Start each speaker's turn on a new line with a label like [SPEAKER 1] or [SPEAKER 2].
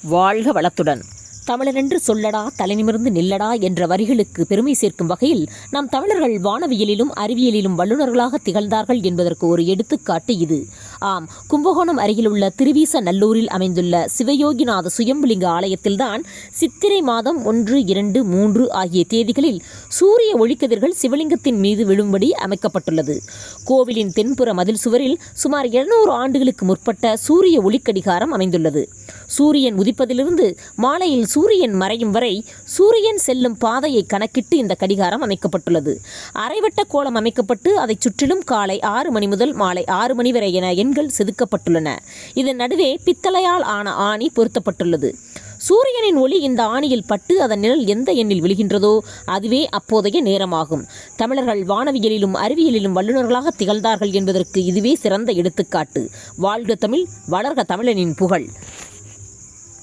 [SPEAKER 1] வாழ்க வளத்துடன். தமிழரென்று சொல்லடா தலைநிமிர்ந்து நில்லடா என்ற வரிகளுக்கு பெருமை சேர்க்கும் வகையில் நம் தமிழர்கள் வானவியலிலும் அறிவியலிலும் வல்லுநர்களாக திகழ்ந்தார்கள் என்பதற்கு ஒரு எடுத்துக்காட்டு இது. ஆம், கும்பகோணம் அருகிலுள்ள திருவீசநல்லூரில் அமைந்துள்ள சிவயோகிநாத சுயம்புலிங்க ஆலயத்தில்தான் சித்திரை மாதம் 1, 2, 3 ஆகிய தேதிகளில் சூரிய ஒளிக்கதிர்கள் சிவலிங்கத்தின் மீது விழும்படி அமைக்கப்பட்டுள்ளது. கோவிலின் தென்புற மதில் சுவரில் சுமார் 200 ஆண்டுகளுக்கு முற்பட்ட சூரிய ஒளிக்கடிகாரம் அமைந்துள்ளது. சூரியன் உதிப்பதிலிருந்து மாலையில் சூரியன் மறையும் வரை சூரியன் செல்லும் பாதையை கணக்கிட்டு இந்த கடிகாரம் அமைக்கப்பட்டுள்ளது. அரைவட்ட கோலம் அமைக்கப்பட்டு அதைச் சுற்றிலும் காலை 6 மணி முதல் மாலை 6 மணி வரை என எண்கள் செதுக்கப்பட்டுள்ளன. இதன் நடுவே பித்தளையால் ஆன ஆணி பொருத்தப்பட்டுள்ளது. சூரியனின் ஒளி இந்த ஆணியில் பட்டு அதன் நிழல் எந்த எண்ணில் விழுகின்றதோ அதுவே அப்போதைய நேரமாகும். தமிழர்கள் வானவியலிலும் அறிவியலிலும் வல்லுநர்களாக திகழ்ந்தார்கள் என்பதற்கு இதுவே சிறந்த எடுத்துக்காட்டு. வாழ்க தமிழ், வளர்க தமிழனின் புகழ்.